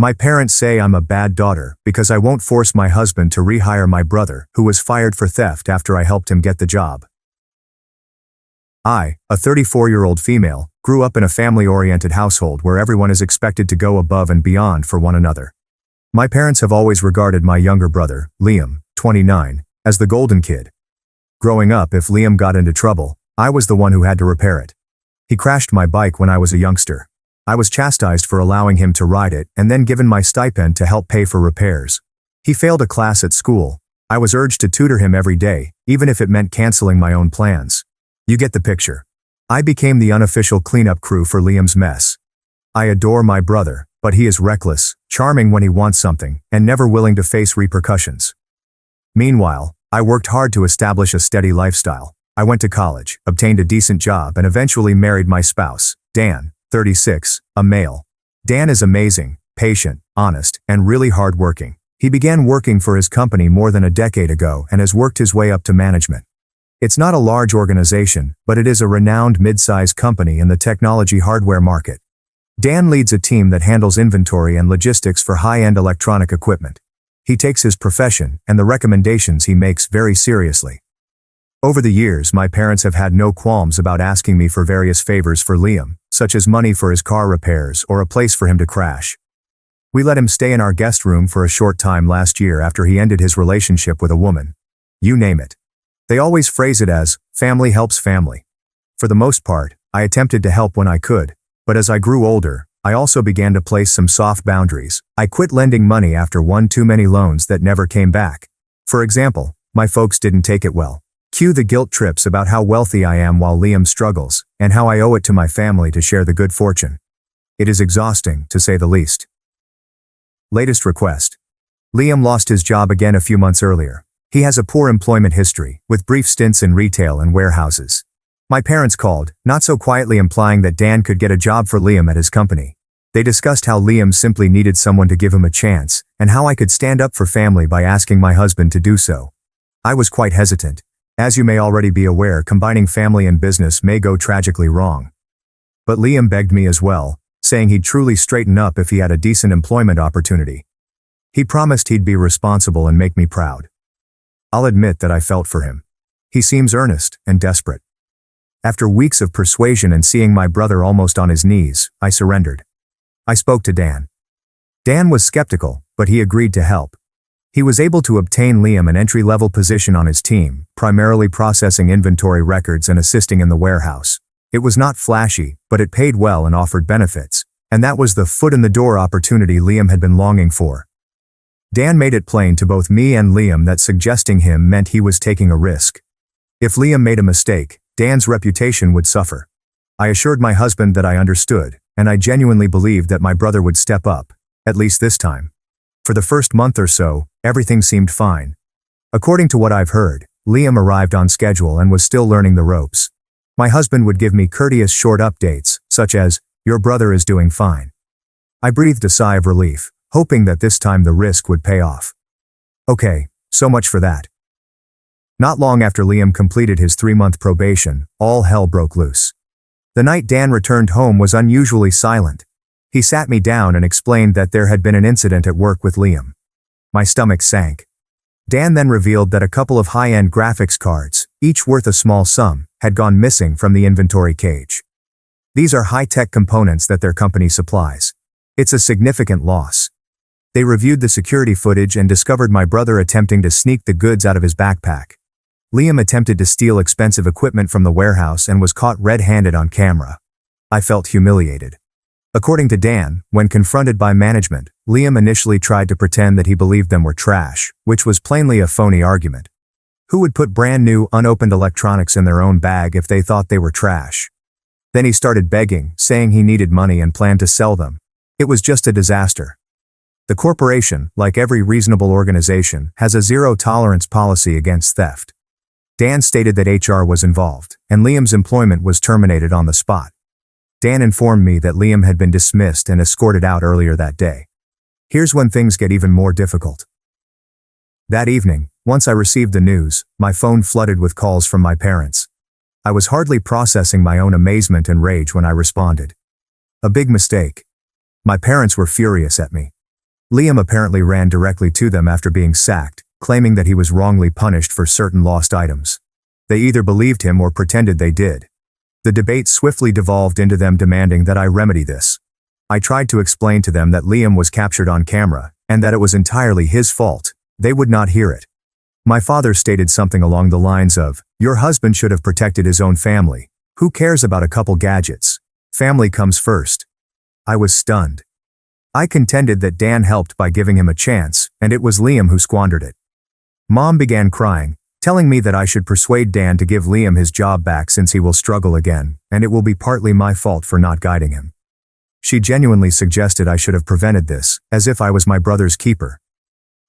My parents say I'm a bad daughter because I won't force my husband to rehire my brother, who was fired for theft after I helped him get the job. I, a 34-year-old female, grew up in a family-oriented household where everyone is expected to go above and beyond for one another. My parents have always regarded my younger brother, Liam, 29, as the golden kid. Growing up, if Liam got into trouble, I was the one who had to repair it. He crashed my bike when I was a youngster. I was chastised for allowing him to ride it and then given my stipend to help pay for repairs. He failed a class at school. I was urged to tutor him every day, even if it meant canceling my own plans. You get the picture. I became the unofficial cleanup crew for Liam's mess. I adore my brother, but he is reckless, charming when he wants something, and never willing to face repercussions. Meanwhile, I worked hard to establish a steady lifestyle. I went to college, obtained a decent job, and eventually married my spouse, Dan, 36, a male. Dan is amazing, patient, honest, and really hardworking. He began working for his company more than a decade ago and has worked his way up to management. It's not a large organization, but it is a renowned mid-size company in the technology hardware market. Dan leads a team that handles inventory and logistics for high-end electronic equipment. He takes his profession and the recommendations he makes very seriously. Over the years, my parents have had no qualms about asking me for various favors for Liam, such as money for his car repairs or a place for him to crash. We let him stay in our guest room for a short time last year after he ended his relationship with a woman. You name it. They always phrase it as, family helps family. For the most part, I attempted to help when I could, but as I grew older, I also began to place some soft boundaries. I quit lending money after one too many loans that never came back. For example, my folks didn't take it well. Cue the guilt trips about how wealthy I am while Liam struggles, and how I owe it to my family to share the good fortune. It is exhausting, to say the least. Latest request. Liam lost his job again a few months earlier. He has a poor employment history, with brief stints in retail and warehouses. My parents called, not so quietly implying that Dan could get a job for Liam at his company. They discussed how Liam simply needed someone to give him a chance, and how I could stand up for family by asking my husband to do so. I was quite hesitant. As you may already be aware, combining family and business may go tragically wrong. But Liam begged me as well, saying he'd truly straighten up if he had a decent employment opportunity. He promised he'd be responsible and make me proud. I'll admit that I felt for him. He seems earnest and desperate. After weeks of persuasion and seeing my brother almost on his knees, I surrendered. I spoke to Dan. Dan was skeptical, but he agreed to help. He was able to obtain Liam an entry-level position on his team, primarily processing inventory records and assisting in the warehouse. It was not flashy, but it paid well and offered benefits, and that was the foot-in-the-door opportunity Liam had been longing for. Dan made it plain to both me and Liam that suggesting him meant he was taking a risk. If Liam made a mistake, Dan's reputation would suffer. I assured my husband that I understood, and I genuinely believed that my brother would step up, at least this time. For the first month or so, everything seemed fine. According to what I've heard, Liam arrived on schedule and was still learning the ropes. My husband would give me courteous short updates, such as, "Your brother is doing fine." I breathed a sigh of relief, hoping that this time the risk would pay off. Okay, so much for that. Not long after Liam completed his 3-month probation, all hell broke loose. The night Dan returned home was unusually silent. He sat me down and explained that there had been an incident at work with Liam. My stomach sank. Dan then revealed that a couple of high-end graphics cards, each worth a small sum, had gone missing from the inventory cage. These are high-tech components that their company supplies. It's a significant loss. They reviewed the security footage and discovered my brother attempting to sneak the goods out of his backpack. Liam attempted to steal expensive equipment from the warehouse and was caught red-handed on camera. I felt humiliated. According to Dan, when confronted by management, Liam initially tried to pretend that he believed them were trash, which was plainly a phony argument. Who would put brand new, unopened electronics in their own bag if they thought they were trash? Then he started begging, saying he needed money and planned to sell them. It was just a disaster. The corporation, like every reasonable organization, has a zero-tolerance policy against theft. Dan stated that HR was involved, and Liam's employment was terminated on the spot. Dan informed me that Liam had been dismissed and escorted out earlier that day. Here's when things get even more difficult. That evening, once I received the news, my phone flooded with calls from my parents. I was hardly processing my own amazement and rage when I responded. A big mistake. My parents were furious at me. Liam apparently ran directly to them after being sacked, claiming that he was wrongly punished for certain lost items. They either believed him or pretended they did. The debate swiftly devolved into them demanding that I remedy this. I tried to explain to them that Liam was captured on camera, and that it was entirely his fault. They would not hear it. My father stated something along the lines of, "Your husband should have protected his own family. Who cares about a couple gadgets? Family comes first." I was stunned. I contended that Dan helped by giving him a chance, and it was Liam who squandered it. Mom began crying, telling me that I should persuade Dan to give Liam his job back since he will struggle again, and it will be partly my fault for not guiding him. She genuinely suggested I should have prevented this, as if I was my brother's keeper.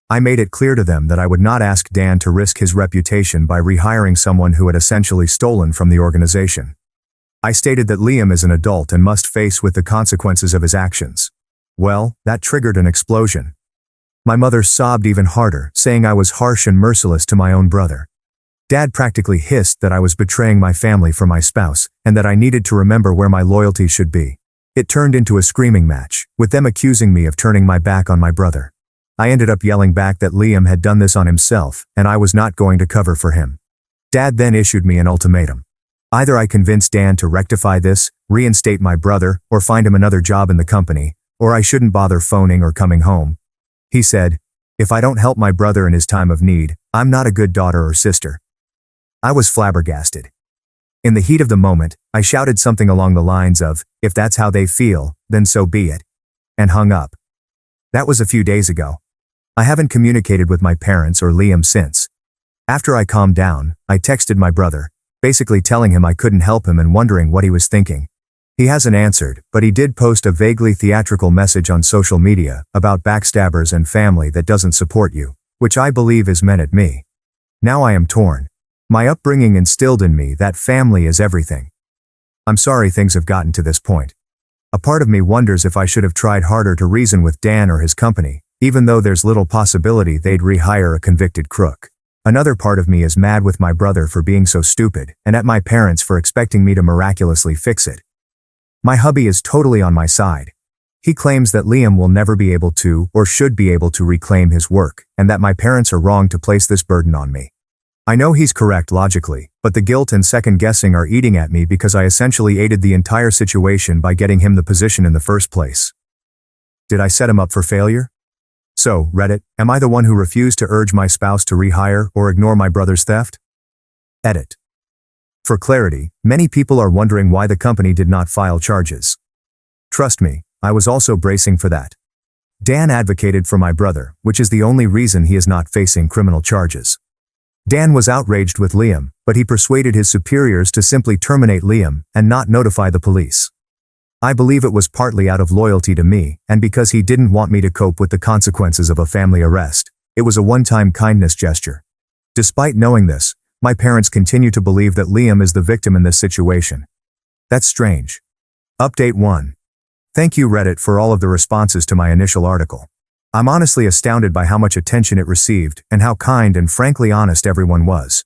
I made it clear to them that I would not ask Dan to risk his reputation by rehiring someone who had essentially stolen from the organization. I stated that Liam is an adult and must face with the consequences of his actions. Well, that triggered an explosion. My mother sobbed even harder, saying I was harsh and merciless to my own brother. Dad practically hissed that I was betraying my family for my spouse, and that I needed to remember where my loyalty should be. It turned into a screaming match, with them accusing me of turning my back on my brother. I ended up yelling back that Liam had done this on himself, and I was not going to cover for him. Dad then issued me an ultimatum. Either I convince Dan to rectify this, reinstate my brother, or find him another job in the company, or I shouldn't bother phoning or coming home. He said, "If I don't help my brother in his time of need, I'm not a good daughter or sister." I was flabbergasted. In the heat of the moment, I shouted something along the lines of, "If that's how they feel, then so be it," and hung up. That was a few days ago. I haven't communicated with my parents or Liam since. After I calmed down, I texted my brother, basically telling him I couldn't help him and wondering what he was thinking. He hasn't answered, but he did post a vaguely theatrical message on social media about backstabbers and family that doesn't support you, which I believe is meant at me. Now I am torn. My upbringing instilled in me that family is everything. I'm sorry things have gotten to this point. A part of me wonders if I should have tried harder to reason with Dan or his company, even though there's little possibility they'd rehire a convicted crook. Another part of me is mad with my brother for being so stupid, and at my parents for expecting me to miraculously fix it. My hubby is totally on my side. He claims that Liam will never be able to, or should be able to reclaim his work, and that my parents are wrong to place this burden on me. I know he's correct logically, but the guilt and second-guessing are eating at me because I essentially aided the entire situation by getting him the position in the first place. Did I set him up for failure? So, Reddit, am I the one who refused to urge my spouse to rehire or ignore my brother's theft? Edit. For clarity, many people are wondering why the company did not file charges. Trust me, I was also bracing for that. Dan advocated for my brother, which is the only reason he is not facing criminal charges. Dan was outraged with Liam, but he persuaded his superiors to simply terminate Liam and not notify the police. I believe it was partly out of loyalty to me, and because he didn't want me to cope with the consequences of a family arrest. It was a one-time kindness gesture. Despite knowing this, my parents continue to believe that Liam is the victim in this situation. That's strange. Update 1. Thank you Reddit for all of the responses to my initial article. I'm honestly astounded by how much attention it received and how kind and frankly honest everyone was.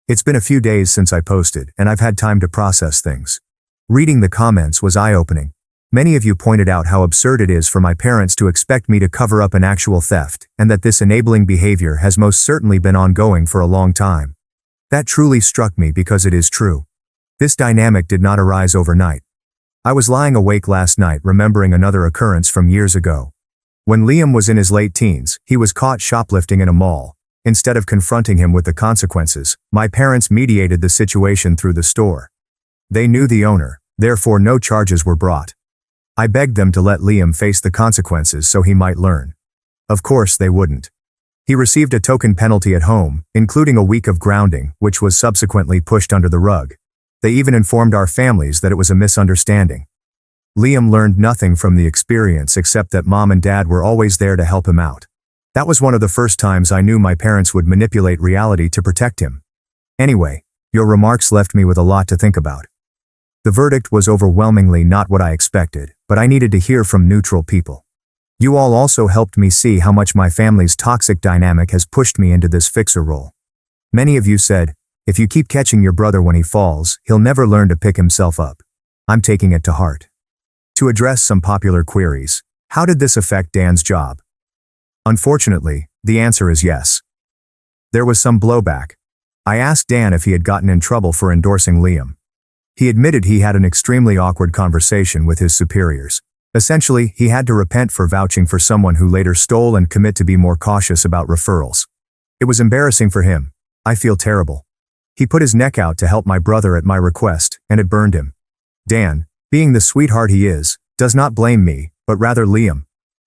It's been a few days since I posted, and I've had time to process things. Reading the comments was eye-opening. Many of you pointed out how absurd it is for my parents to expect me to cover up an actual theft, and that this enabling behavior has most certainly been ongoing for a long time. That truly struck me because it is true. This dynamic did not arise overnight. I was lying awake last night remembering another occurrence from years ago. When Liam was in his late teens, he was caught shoplifting in a mall. Instead of confronting him with the consequences, my parents mediated the situation through the store. They knew the owner, therefore no charges were brought. I begged them to let Liam face the consequences so he might learn. Of course they wouldn't. He received a token penalty at home, including a week of grounding, which was subsequently pushed under the rug. They even informed our families that it was a misunderstanding. Liam learned nothing from the experience except that Mom and Dad were always there to help him out. That was one of the first times I knew my parents would manipulate reality to protect him. Anyway, your remarks left me with a lot to think about. The verdict was overwhelmingly not what I expected, but I needed to hear from neutral people. You all also helped me see how much my family's toxic dynamic has pushed me into this fixer role. Many of you said, if you keep catching your brother when he falls, he'll never learn to pick himself up. I'm taking it to heart. To address some popular queries, how did this affect Dan's job? Unfortunately, the answer is yes. There was some blowback. I asked Dan if he had gotten in trouble for endorsing Liam. He admitted he had an extremely awkward conversation with his superiors. Essentially, he had to repent for vouching for someone who later stole and commit to be more cautious about referrals. It was embarrassing for him. I feel terrible. He put his neck out to help my brother at my request, and it burned him. Dan, being the sweetheart he is, does not blame me, but rather Liam.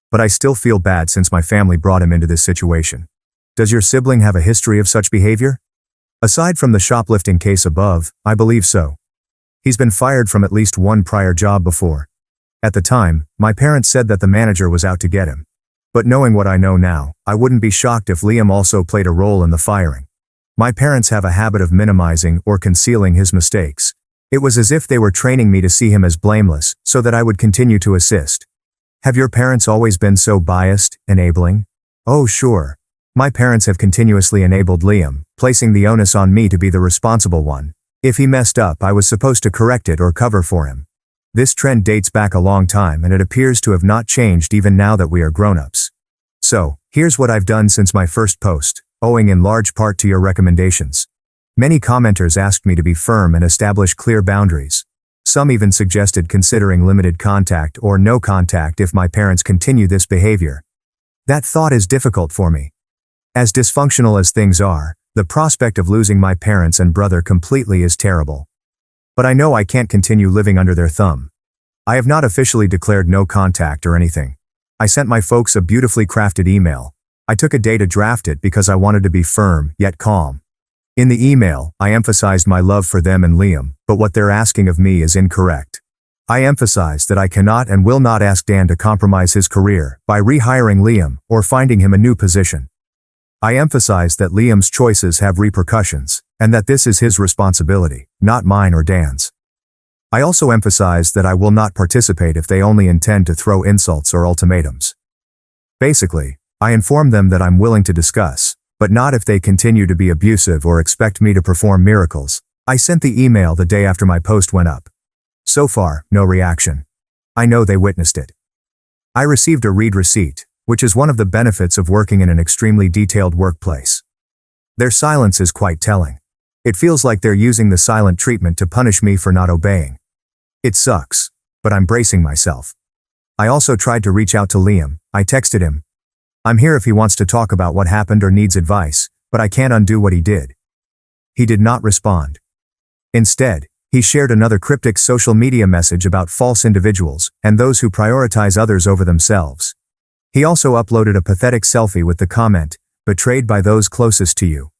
But I still feel bad since my family brought him into this situation. Does your sibling have a history of such behavior? Aside from the shoplifting case above, I believe so. He's been fired from at least one prior job before. At the time, my parents said that the manager was out to get him. But knowing what I know now, I wouldn't be shocked if Liam also played a role in the firing. My parents have a habit of minimizing or concealing his mistakes. It was as if they were training me to see him as blameless, so that I would continue to assist. Have your parents always been so biased, enabling? Oh sure. My parents have continuously enabled Liam, placing the onus on me to be the responsible one. If he messed up, I was supposed to correct it or cover for him. This trend dates back a long time and it appears to have not changed even now that we are grown-ups. So, here's what I've done since my first post, owing in large part to your recommendations. Many commenters asked me to be firm and establish clear boundaries. Some even suggested considering limited contact or no contact if my parents continue this behavior. That thought is difficult for me. As dysfunctional as things are, the prospect of losing my parents and brother completely is terrible. But I know I can't continue living under their thumb. I have not officially declared no contact or anything. I sent my folks a beautifully crafted email. I took a day to draft it because I wanted to be firm, yet calm. In the email, I emphasized my love for them and Liam, but what they're asking of me is incorrect. I emphasized that I cannot and will not ask Dan to compromise his career by rehiring Liam or finding him a new position. I emphasized that Liam's choices have repercussions, and that this is his responsibility, not mine or Dan's. I also emphasized that I will not participate if they only intend to throw insults or ultimatums. Basically, I informed them that I'm willing to discuss, but not if they continue to be abusive or expect me to perform miracles. I sent the email the day after my post went up. So far, no reaction. I know they witnessed it. I received a read receipt, which is one of the benefits of working in an extremely detailed workplace. Their silence is quite telling. It feels like they're using the silent treatment to punish me for not obeying. It sucks, but I'm bracing myself. I also tried to reach out to Liam. I texted him. I'm here if he wants to talk about what happened or needs advice, but I can't undo what he did. He did not respond. Instead, he shared another cryptic social media message about false individuals and those who prioritize others over themselves. He also uploaded a pathetic selfie with the comment, "Betrayed by those closest to you."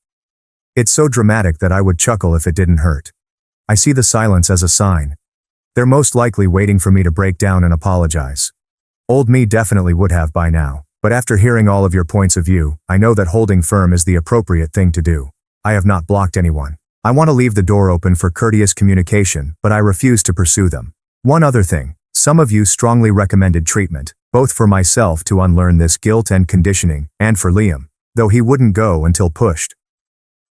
It's so dramatic that I would chuckle if it didn't hurt. I see the silence as a sign. They're most likely waiting for me to break down and apologize. Old me definitely would have by now, but after hearing all of your points of view, I know that holding firm is the appropriate thing to do. I have not blocked anyone. I want to leave the door open for courteous communication, but I refuse to pursue them. One other thing, some of you strongly recommended treatment, both for myself to unlearn this guilt and conditioning, and for Liam, though he wouldn't go until pushed.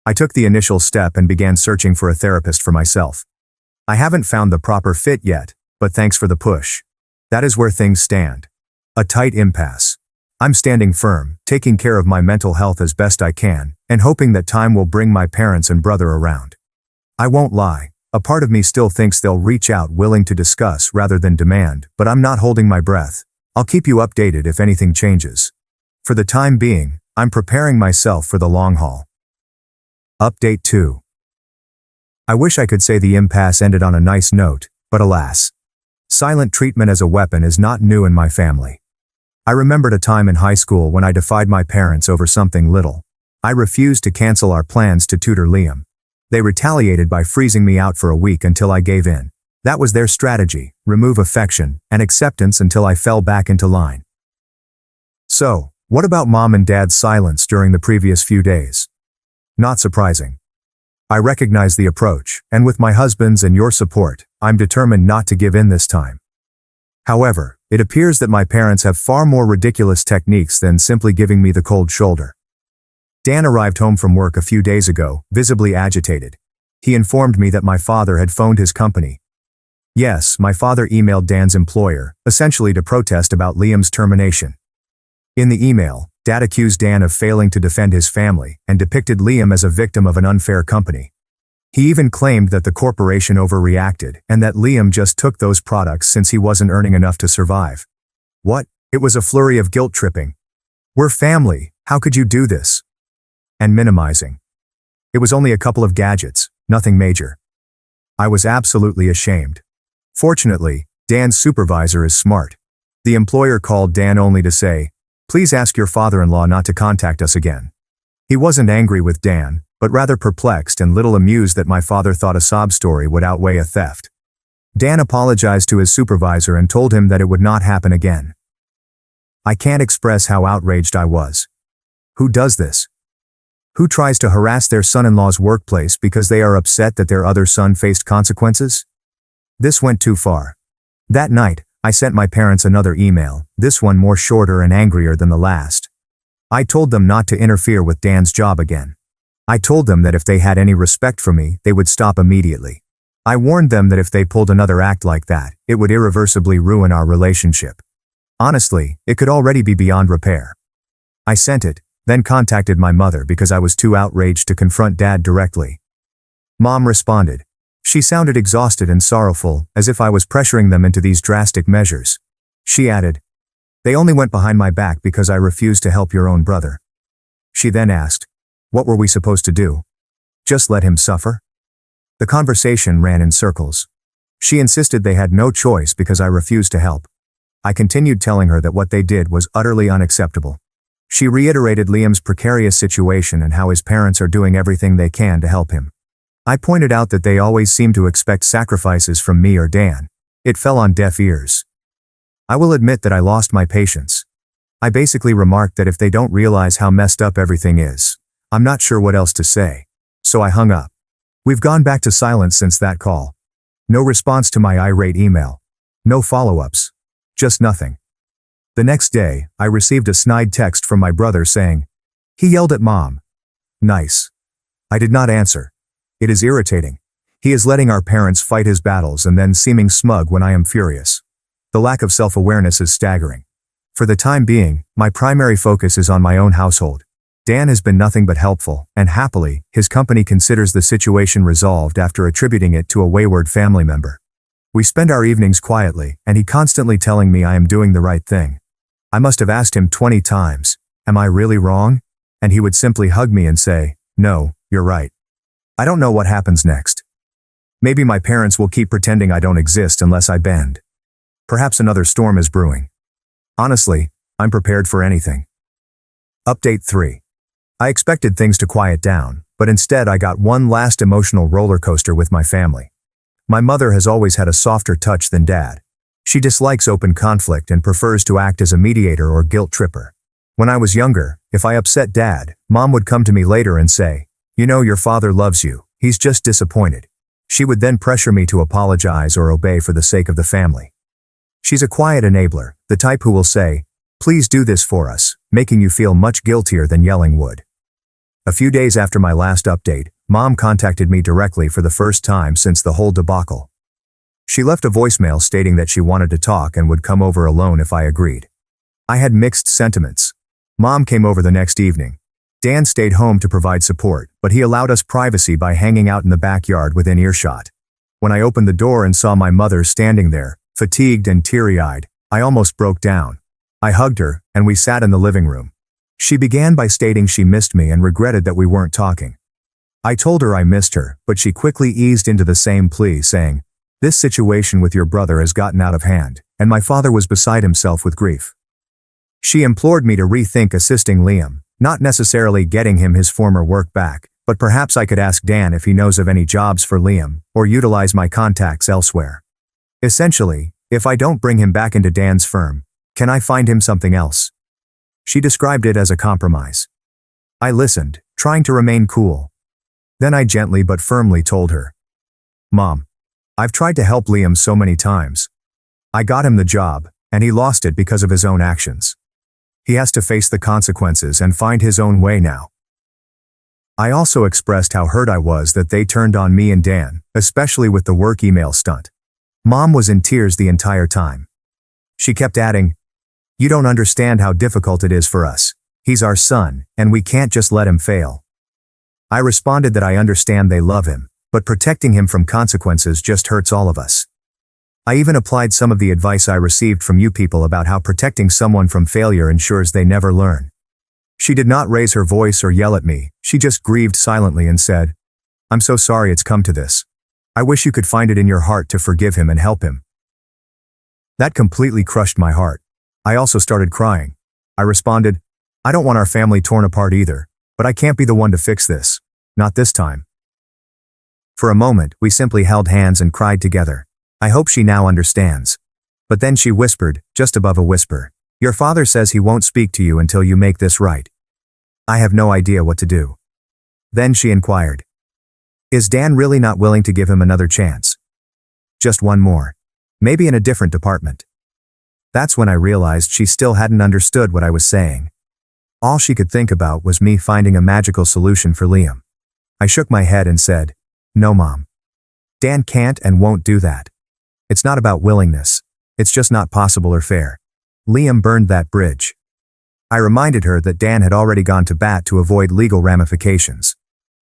I took the initial step and began searching for a therapist for myself. I haven't found the proper fit yet, but thanks for the push. That is where things stand. A tight impasse. I'm standing firm, taking care of my mental health as best I can, and hoping that time will bring my parents and brother around. I won't lie, a part of me still thinks they'll reach out willing to discuss rather than demand, but I'm not holding my breath. I'll keep you updated if anything changes. For the time being, I'm preparing myself for the long haul. Update 2. I wish I could say the impasse ended on a nice note, but alas. Silent treatment as a weapon is not new in my family. I remembered a time in high school when I defied my parents over something little. I refused to cancel our plans to tutor Liam. They retaliated by freezing me out for a week until I gave in. That was their strategy, remove affection and acceptance until I fell back into line. So, what about Mom and Dad's silence during the previous few days? Not surprising. I recognize the approach, and with my husband's and your support, I'm determined not to give in this time. However, it appears that my parents have far more ridiculous techniques than simply giving me the cold shoulder. Dan arrived home from work a few days ago, visibly agitated. He informed me that my father had phoned his company. Yes, my father emailed Dan's employer, essentially to protest about Liam's termination. In the email, Dad accused Dan of failing to defend his family and depicted Liam as a victim of an unfair company. He even claimed that the corporation overreacted and that Liam just took those products since he wasn't earning enough to survive. What? It was a flurry of guilt tripping. We're family, how could you do this? And minimizing. It was only a couple of gadgets, nothing major. I was absolutely ashamed. Fortunately, Dan's supervisor is smart. The employer called Dan only to say, "Please ask your father-in-law not to contact us again." He wasn't angry with Dan, but rather perplexed and little amused that my father thought a sob story would outweigh a theft. Dan apologized to his supervisor and told him that it would not happen again. I can't express how outraged I was. Who does this? Who tries to harass their son-in-law's workplace because they are upset that their other son faced consequences? This went too far. That night, I sent my parents another email, this one more shorter and angrier than the last. I told them not to interfere with Dan's job again. I told them that if they had any respect for me, they would stop immediately. I warned them that if they pulled another act like that, it would irreversibly ruin our relationship. Honestly, it could already be beyond repair. I sent it, then contacted my mother because I was too outraged to confront Dad directly. Mom responded. She sounded exhausted and sorrowful, as if I was pressuring them into these drastic measures. She added, "They only went behind my back because I refused to help your own brother." She then asked, "What were we supposed to do? Just let him suffer?" The conversation ran in circles. She insisted they had no choice because I refused to help. I continued telling her that what they did was utterly unacceptable. She reiterated Liam's precarious situation and how his parents are doing everything they can to help him. I pointed out that they always seem to expect sacrifices from me or Dan. It fell on deaf ears. I will admit that I lost my patience. I basically remarked that if they don't realize how messed up everything is, I'm not sure what else to say. So I hung up. We've gone back to silence since that call. No response to my irate email. No follow-ups. Just nothing. The next day, I received a snide text from my brother saying, "He yelled at Mom." Nice. I did not answer. It is irritating. He is letting our parents fight his battles and then seeming smug when I am furious. The lack of self-awareness is staggering. For the time being, my primary focus is on my own household. Dan has been nothing but helpful, and happily, his company considers the situation resolved after attributing it to a wayward family member. We spend our evenings quietly, and he constantly telling me I am doing the right thing. I must have asked him 20 times, "Am I really wrong?" And he would simply hug me and say, "No, you're right." I don't know what happens next. Maybe my parents will keep pretending I don't exist unless I bend. Perhaps another storm is brewing. Honestly, I'm prepared for anything. Update 3. I expected things to quiet down, but instead I got one last emotional roller coaster with my family. My mother has always had a softer touch than Dad. She dislikes open conflict and prefers to act as a mediator or guilt tripper. When I was younger, if I upset Dad, Mom would come to me later and say, "You know your father loves you, he's just disappointed." She would then pressure me to apologize or obey for the sake of the family. She's a quiet enabler, the type who will say, "Please do this for us," making you feel much guiltier than yelling would. A few days after my last update, Mom contacted me directly for the first time since the whole debacle. She left a voicemail stating that she wanted to talk and would come over alone if I agreed. I had mixed sentiments. Mom came over the next evening. Dan stayed home to provide support, but he allowed us privacy by hanging out in the backyard within earshot. When I opened the door and saw my mother standing there, fatigued and teary-eyed, I almost broke down. I hugged her, and we sat in the living room. She began by stating she missed me and regretted that we weren't talking. I told her I missed her, but she quickly eased into the same plea, saying, "This situation with your brother has gotten out of hand," and my father was beside himself with grief. She implored me to rethink assisting Liam, not necessarily getting him his former work back, but perhaps I could ask Dan if he knows of any jobs for Liam, or utilize my contacts elsewhere. Essentially, if I don't bring him back into Dan's firm, can I find him something else? She described it as a compromise. I listened, trying to remain cool. Then I gently but firmly told her, "Mom, I've tried to help Liam so many times. I got him the job, and he lost it because of his own actions. He has to face the consequences and find his own way now." I also expressed how hurt I was that they turned on me and Dan, especially with the work email stunt. Mom was in tears the entire time. She kept adding, "You don't understand how difficult it is for us. He's our son, and we can't just let him fail. I responded that I understand they love him, but protecting him from consequences just hurts all of us. I even applied some of the advice I received from you people about how protecting someone from failure ensures they never learn. She did not raise her voice or yell at me, she just grieved silently and said, "I'm so sorry it's come to this. I wish you could find it in your heart to forgive him and help him." That completely crushed my heart. I also started crying. I responded, "I don't want our family torn apart either, but I can't be the one to fix this. Not this time." For a moment, we simply held hands and cried together. I hope she now understands. But then she whispered, just above a whisper, "Your father says he won't speak to you until you make this right." I have no idea what to do. Then she inquired, "Is Dan really not willing to give him another chance? Just one more. Maybe in a different department?" That's when I realized she still hadn't understood what I was saying. All she could think about was me finding a magical solution for Liam. I shook my head and said, "No, Mom. Dan can't and won't do that. It's not about willingness. It's just not possible or fair. Liam burned that bridge." I reminded her that Dan had already gone to bat to avoid legal ramifications.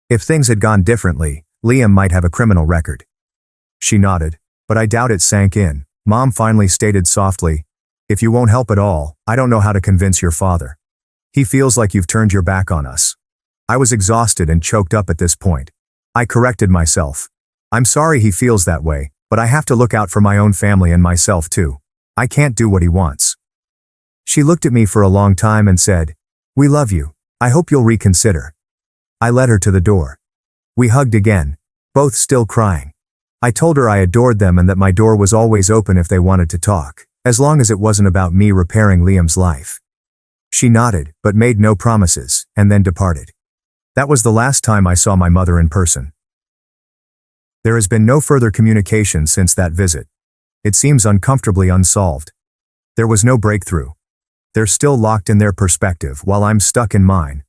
If things had gone differently, Liam might have a criminal record. She nodded, but I doubt it sank in. Mom finally stated softly, "If you won't help at all, I don't know how to convince your father. He feels like you've turned your back on us." I was exhausted and choked up at this point. I corrected myself. "I'm sorry he feels that way, but I have to look out for my own family and myself too. I can't do what he wants." She looked at me for a long time and said, "We love you. I hope you'll reconsider." I led her to the door. We hugged again, both still crying. I told her I adored them and that my door was always open if they wanted to talk, as long as it wasn't about me repairing Liam's life. She nodded, but made no promises, and then departed. That was the last time I saw my mother in person. There has been no further communication since that visit. It seems uncomfortably unsolved. There was no breakthrough. They're still locked in their perspective while I'm stuck in mine.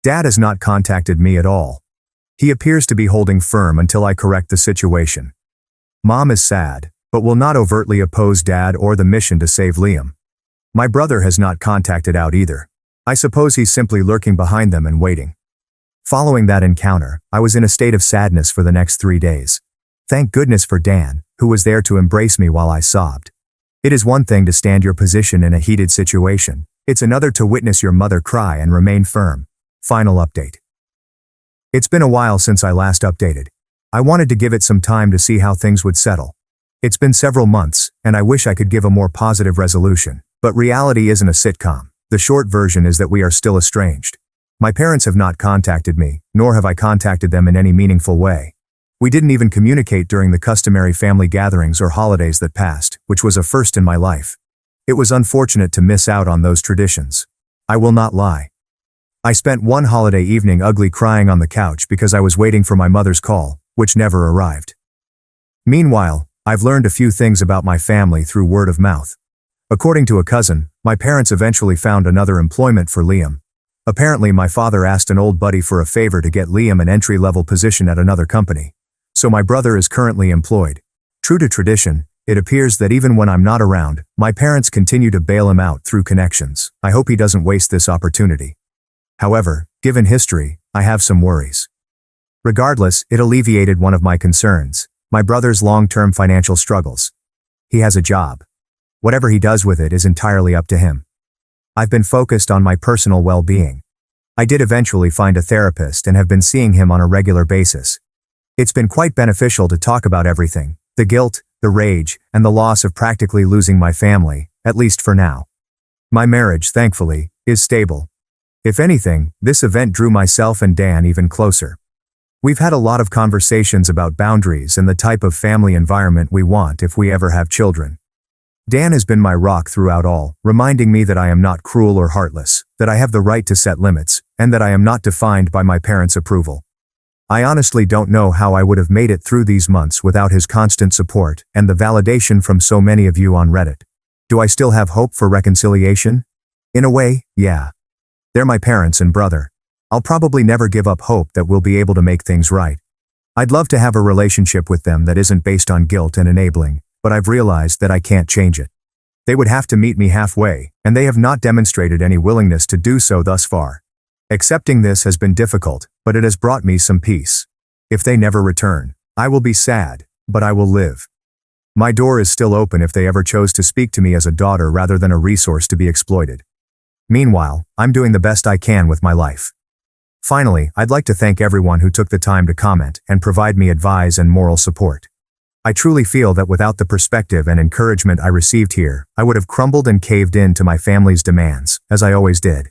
Dad has not contacted me at all. He appears to be holding firm until I correct the situation. Mom is sad, but will not overtly oppose Dad or the mission to save Liam. My brother has not contacted out either. I suppose he's simply lurking behind them and waiting. Following that encounter, I was in a state of sadness for the next 3 days. Thank goodness for Dan, who was there to embrace me while I sobbed. It is one thing to stand your position in a heated situation. It's another to witness your mother cry and remain firm. Final update. It's been a while since I last updated. I wanted to give it some time to see how things would settle. It's been several months, and I wish I could give a more positive resolution, but reality isn't a sitcom. The short version is that we are still estranged. My parents have not contacted me, nor have I contacted them in any meaningful way. We didn't even communicate during the customary family gatherings or holidays that passed, which was a first in my life. It was unfortunate to miss out on those traditions. I will not lie. I spent one holiday evening ugly crying on the couch because I was waiting for my mother's call, which never arrived. Meanwhile, I've learned a few things about my family through word of mouth. According to a cousin, my parents eventually found another employment for Liam. Apparently my father asked an old buddy for a favor to get Liam an entry-level position at another company. So my brother is currently employed. True to tradition, it appears that even when I'm not around, my parents continue to bail him out through connections. I hope he doesn't waste this opportunity. However, given history, I have some worries. Regardless, it alleviated one of my concerns, my brother's long-term financial struggles. He has a job. Whatever he does with it is entirely up to him. I've been focused on my personal well-being. I did eventually find a therapist and have been seeing him on a regular basis. It's been quite beneficial to talk about everything, the guilt, the rage, and the loss of practically losing my family, at least for now. My marriage, thankfully, is stable. If anything, this event drew myself and Dan even closer. We've had a lot of conversations about boundaries and the type of family environment we want if we ever have children. Dan has been my rock throughout all, reminding me that I am not cruel or heartless, that I have the right to set limits, and that I am not defined by my parents' approval. I honestly don't know how I would have made it through these months without his constant support and the validation from so many of you on Reddit. Do I still have hope for reconciliation? In a way, yeah. They're my parents and brother. I'll probably never give up hope that we'll be able to make things right. I'd love to have a relationship with them that isn't based on guilt and enabling, but I've realized that I can't change it. They would have to meet me halfway, and they have not demonstrated any willingness to do so thus far. Accepting this has been difficult, but it has brought me some peace. If they never return, I will be sad, but I will live. My door is still open if they ever chose to speak to me as a daughter rather than a resource to be exploited. Meanwhile, I'm doing the best I can with my life. Finally, I'd like to thank everyone who took the time to comment and provide me advice and moral support. I truly feel that without the perspective and encouragement I received here, I would have crumbled and caved in to my family's demands, as I always did.